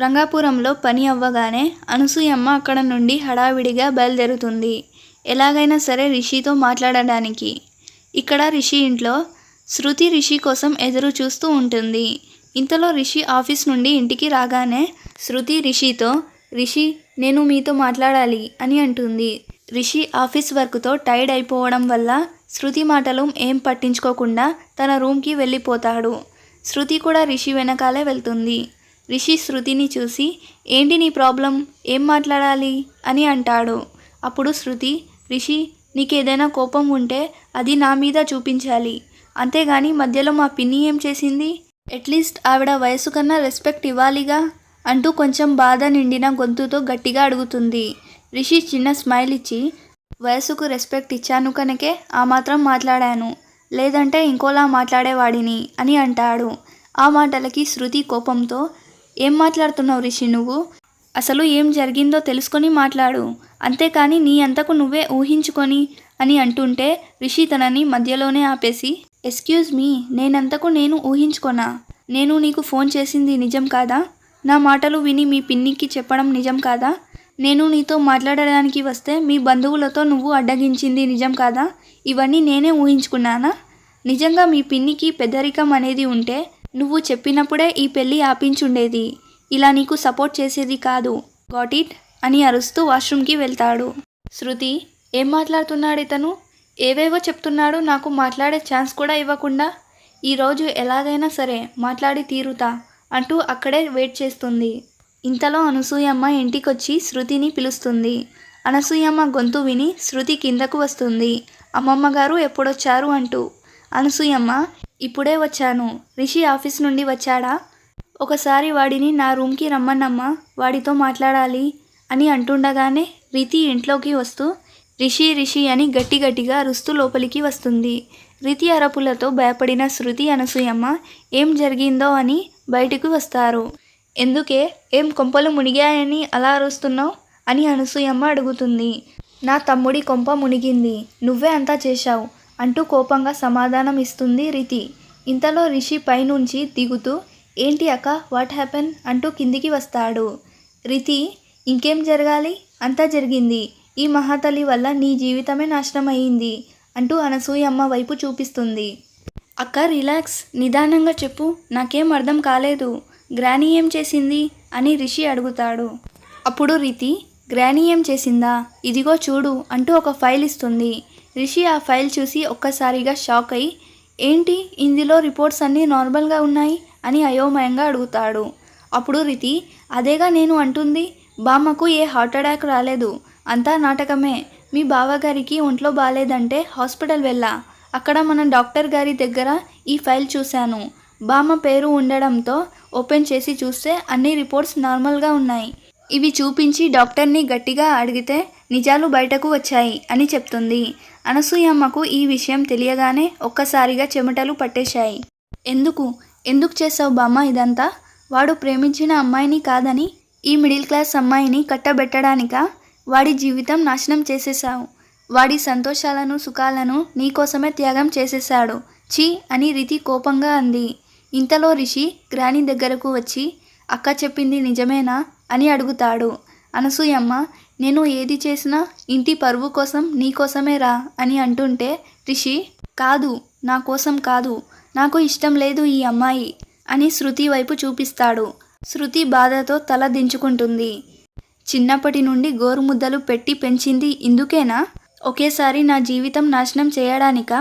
రంగాపురంలో పని అవ్వగానే అనసూయమ్మ అక్కడ నుండి హడావిడిగా బయలుదేరుతుంది. ఎలాగైనా సరే రిషితో మాట్లాడడానికి. ఇక్కడ రిషి ఇంట్లో శృతి రిషి కోసం ఎదురు చూస్తూ ఉంటుంది. ఇంతలో రిషి ఆఫీస్ నుండి ఇంటికి రాగానే శృతి రిషితో, రిషి నేను మీతో మాట్లాడాలి అని అంటుంది. రిషి ఆఫీస్ వర్క్తో టైర్డ్ అయిపోవడం వల్ల శృతి మాటలు ఏం పట్టించుకోకుండా తన రూమ్కి వెళ్ళిపోతాడు. శృతి కూడా రిషి వెనకాలే వెళ్తుంది. రిషి శృతిని చూసి, ఏంటి నీ ప్రాబ్లం, ఏం మాట్లాడాలి అని అంటాడు. అప్పుడు శృతి, రిషి నీకేదైనా కోపం ఉంటే అది నా మీద చూపించాలి, అంతేగాని మధ్యలో మా పిన్ని ఏం చేసింది, అట్లీస్ట్ ఆవిడ వయసు కన్నా రెస్పెక్ట్ ఇవ్వాలిగా అంటూ కొంచెం బాధ నిండిన గొంతుతో గట్టిగా అడుగుతుంది. రిషి చిన్న స్మైల్ ఇచ్చి, వయసుకు రెస్పెక్ట్ ఇచ్చాను కనుకే ఆ మాత్రం మాట్లాడాను, లేదంటే ఇంకోలా మాట్లాడేవాడిని అని అంటాడు. ఆ మాటలకి శృతి కోపంతో, ఏం మాట్లాడుతున్నావు రిషి నువ్వు, అసలు ఏం జరిగిందో తెలుసుకొని మాట్లాడు, అంతేకాని నీ అంతకు నువ్వే ఊహించుకొని అని అంటుంటే రిషి తనని మధ్యలోనే ఆపేసి, ఎక్స్క్యూజ్ మీ, నేనంతకు నేను ఊహించుకోనా, నేను నీకు ఫోన్ చేసింది నిజం కాదా, నా మాటలు విని మీ పిన్నికి చెప్పడం నిజం కాదా, నేను నీతో మాట్లాడడానికి వస్తే మీ బంధువులతో నువ్వు అడ్డగించింది నిజం కాదా, ఇవన్నీ నేనే ఊహించుకున్నానా, నిజంగా మీ పిన్నికి పెద్దరికం అనేది ఉంటే నువ్వు చెప్పినప్పుడే ఈ పెళ్ళి ఆపించుండేది, ఇలా నీకు సపోర్ట్ చేసేది కాదు, గాట్ ఇట్ అని అరుస్తూ వాష్రూమ్కి వెళ్తాడు. శృతి, ఏం మాట్లాడుతున్నాడు ఇతను, ఏవేవో చెప్తున్నాడు, నాకు మాట్లాడే ఛాన్స్ కూడా ఇవ్వకుండా, ఈరోజు ఎలాగైనా సరే మాట్లాడి తీరుతా అంటూ అక్కడే వెయిట్ చేస్తుంది. ఇంతలో అనసూయమ్మ ఇంటికొచ్చి శృతిని పిలుస్తుంది. అనసూయమ్మ గొంతు విని శృతి కిందకు వస్తుంది. అమ్మమ్మగారు ఎప్పుడొచ్చారు అంటూ. అనసూయమ్మ, ఇప్పుడే వచ్చాను, రిషి ఆఫీస్ నుండి వచ్చాడా, ఒకసారి వాడిని నా రూమ్కి రమ్మన్నమ్మా, వాడితో మాట్లాడాలి అని అంటుండగానే రితి ఇంట్లోకి వస్తూ రిషి రిషి అని గట్టిగా అరుస్తూ లోపలికి వస్తుంది. రితి అరపులతో భయపడిన శృతి అనసూయమ్మ ఏం జరిగిందో అని బయటకు వస్తారు. ఎందుకే, ఏం కొంపలు మునిగాయని అలా అరుస్తున్నావు అని అనసూయమ్మ అడుగుతుంది. నా తమ్ముడి కొంప మునిగింది, నువ్వే అంతా చేశావు అంటూ కోపంగా సమాధానం ఇస్తుంది రితి. ఇంతలో రిషి పైనుంచి దిగుతూ, ఏంటి అక్క, వాట్ హ్యాపెన్ అంటూ కిందికి వస్తాడు. రితి, ఇంకేం జరగాలి, అంతా జరిగింది, ఈ మహాతల్లి వల్ల నీ జీవితమే నాశనం అయ్యింది అంటూ అనసూయమ్మ వైపు చూపిస్తుంది. అక్క రిలాక్స్, నిదానంగా చెప్పు, నాకేం అర్థం కాలేదు, గ్రానీ ఏం చేసింది అని రిషి అడుగుతాడు. అప్పుడు రితి, గ్రానీ ఏం చేసిందా, ఇదిగో చూడు అంటూ ఒక ఫైల్ ఇస్తుంది. రిషి ఆ ఫైల్ చూసి ఒక్కసారిగా షాక్ అయి, ఏంటి ఇందులో రిపోర్ట్స్ అన్నీ నార్మల్గా ఉన్నాయి అని అయోమయంగా అడుగుతాడు. అప్పుడు రితి, అదేగా నేను అంటుంది, బామ్మకు ఏ హార్ట్ అటాక్ రాలేదు, అంతా నాటకమే, మీ బావగారికి ఒంట్లో బాగాలేదంటే హాస్పిటల్ వెళ్ళా, అక్కడ మన డాక్టర్ గారి దగ్గర ఈ ఫైల్ చూశాను, బామ్మ పేరు ఉండడంతో ఓపెన్ చేసి చూస్తే అన్ని రిపోర్ట్స్ నార్మల్గా ఉన్నాయి, ఇవి చూపించి డాక్టర్ని గట్టిగా అడిగితే నిజాలు బయటకు వచ్చాయి అని చెప్తుంది. అనసూయమ్మకు ఈ విషయం తెలియగానే ఒక్కసారిగా చెమటలు పట్టేశాయి. ఎందుకు చేసావు బామ్మ ఇదంతా, వాడు ప్రేమించిన అమ్మాయిని కాదని ఈ మిడిల్ క్లాస్ అమ్మాయిని కట్టబెట్టడానికా, వాడి జీవితం నాశనం చేసేసావు, వాడి సంతోషాలను సుఖాలను నీకోసమే త్యాగం చేసేశాడు, ఛీ అని రితి కోపంగా అంది. ఇంతలో రిషి గ్రానీ దగ్గరకు వచ్చి, అక్క చెప్పింది నిజమేనా అని అడుగుతాడు. అనసూయమ్మ, నేను ఏది చేసినా ఇంటి పరువు కోసం నీకోసమే రా అని అంటుంటే రిషి, కాదు, నా కోసం కాదు, నాకు ఇష్టం లేదు ఈ అమ్మాయి అని శృతి వైపు చూపిస్తాడు. శృతి బాధతో తల దించుకుంటుంది. చిన్నప్పటి నుండి గోరుముద్దలు పెట్టి పెంచింది ఇందుకేనా, ఒకేసారి నా జీవితం నాశనం చేయడానికా,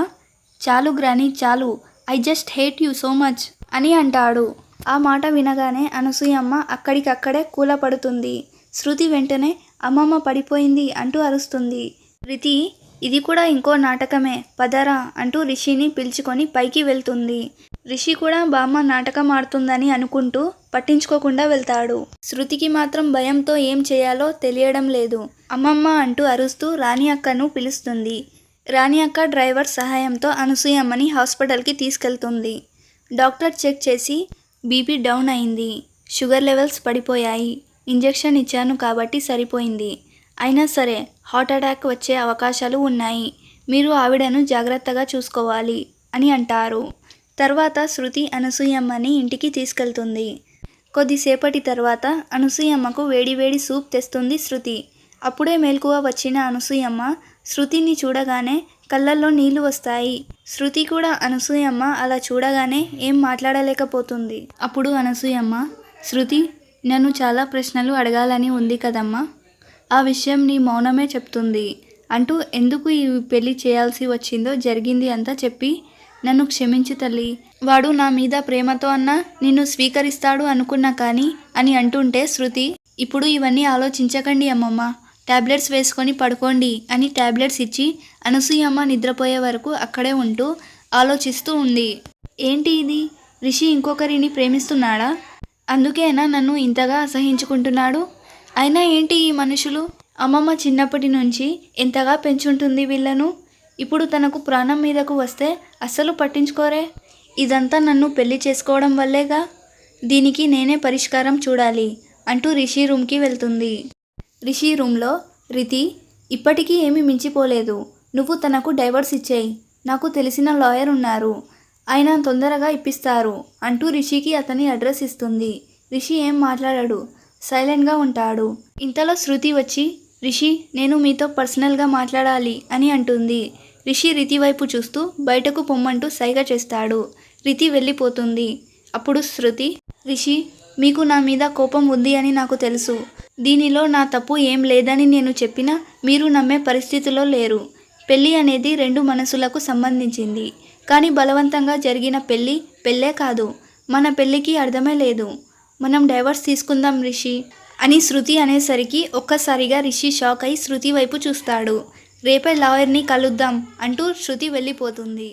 చాలు గ్రానీ చాలు, I just hate you so much అని అంటాడు. ఆ మాట వినగానే అనసూయమ్మ అక్కడికక్కడే కూలపడుతుంది. శృతి వెంటనే అమ్మమ్మ పడిపోయింది అంటూ అరుస్తుంది. రితి, ఇది కూడా ఇంకో నాటకమే, పదరా అంటూ రిషిని పిలుచుకొని పైకి వెళ్తుంది. రిషి కూడా బామ్మ నాటకం ఆడుతుందని అనుకుంటూ పట్టించుకోకుండా వెళ్తాడు. శృతికి మాత్రం భయంతో ఏం చేయాలో తెలియడం లేదు. అమ్మమ్మ అంటూ అరుస్తూ రాణి అక్కను పిలుస్తుంది. రాణి అక్క డ్రైవర్ సహాయంతో అనసూయమ్మని హాస్పిటల్కి తీసుకెళ్తుంది. డాక్టర్ చెక్ చేసి బీపీ డౌన్ అయింది, షుగర్ లెవెల్స్ పడిపోయాయి, ఇంజెక్షన్ ఇచ్చాను కాబట్టి సరిపోయింది, అయినా సరే హార్ట్ అటాక్ వచ్చే అవకాశాలు ఉన్నాయి, మీరు ఆవిడను జాగ్రత్తగా చూసుకోవాలి అని అంటారు. తర్వాత శృతి అనసూయమ్మని ఇంటికి తీసుకెళ్తుంది. కొద్దిసేపటి తర్వాత అనసూయమ్మకు వేడివేడి సూప్ తెస్తుంది శృతి. అప్పుడే మెలకువ వచ్చిన అనసూయమ్మ శృతిని చూడగానే కళ్ళల్లో నీళ్లు వస్తాయి. శృతి కూడా అనసూయమ్మ అలా చూడగానే ఏం మాట్లాడలేకపోతుంది. అప్పుడు అనసూయమ్మ, శృతి, నన్ను చాలా ప్రశ్నలు అడగాలని ఉంది కదమ్మా, ఆ విషయం నీ మౌనమే చెప్తుంది అంటూ ఎందుకు ఈ పెళ్లి చేయాల్సి వచ్చిందో జరిగింది అంతా చెప్పి, నన్ను క్షమించు తల్లి, వాడు నా మీద ప్రేమతో అన్నా నిన్ను స్వీకరిస్తాడు అనుకున్నా కానీ అని అంటుంటే శృతి, ఇప్పుడు ఇవన్నీ ఆలోచించకండి అమ్మమ్మ, టాబ్లెట్స్ వేసుకొని పడుకోండి అని టాబ్లెట్స్ ఇచ్చి అనసూయమ్మ నిద్రపోయే వరకు అక్కడే ఉంటూ ఆలోచిస్తూ ఉంది. ఏంటి ఇది, రిషి ఇంకొకరిని ప్రేమిస్తున్నాడా? అందుకేనా నన్ను ఇంతగా అసహించుకుంటున్నాడు? అయినా ఏంటి ఈ మనుషులు? అమ్మమ్మ చిన్నప్పటి నుంచి ఎంతగా పెంచుంటుంది వీళ్ళను. ఇప్పుడు తనకు ప్రాణం మీదకు వస్తే అస్సలు పట్టించుకోరే. ఇదంతా నన్ను పెళ్లి చేసుకోవడం వల్లేగా. దీనికి నేనే పరిష్కారం చూడాలి అంటూ రిషి రూమ్కి వెళ్తుంది. రిషి రూమ్లో, రితి, ఇప్పటికీ ఏమీ మించిపోలేదు. నువ్వు తనకు డైవర్స్ ఇచ్చేయి. నాకు తెలిసిన లాయర్ ఉన్నారు, ఆయన తొందరగా ఇప్పిస్తారు అంటూ రిషికి అతని అడ్రస్ ఇస్తుంది. రిషి ఏం మాట్లాడాడు, సైలెంట్గా ఉంటాడు. ఇంతలో శృతి వచ్చి, రిషి, నేను మీతో పర్సనల్గా మాట్లాడాలి అని అంటుంది. రిషి రితి వైపు చూస్తూ బయటకు పొమ్మంటూ సైగ చేస్తాడు. రితి వెళ్ళిపోతుంది. అప్పుడు శృతి, రిషి, మీకు నా మీద కోపం ఉంది అని నాకు తెలుసు. దీనిలో నా తప్పు ఏం లేదని నేను చెప్పినా మీరు నమ్మే పరిస్థితిలో లేరు. పెళ్ళి అనేది రెండు మనసులకు సంబంధించింది. కానీ బలవంతంగా జరిగిన పెళ్ళే కాదు. మన పెళ్ళికి అర్థమే లేదు. మనం డైవర్స్ తీసుకుందాం రిషి అని శృతి అనేసరికి ఒక్కసారిగా రిషి షాక్ అయి శృతి వైపు చూస్తాడు. రేపే లాయర్ని కలుద్దాం అంటూ శృతి వెళ్ళిపోతుంది.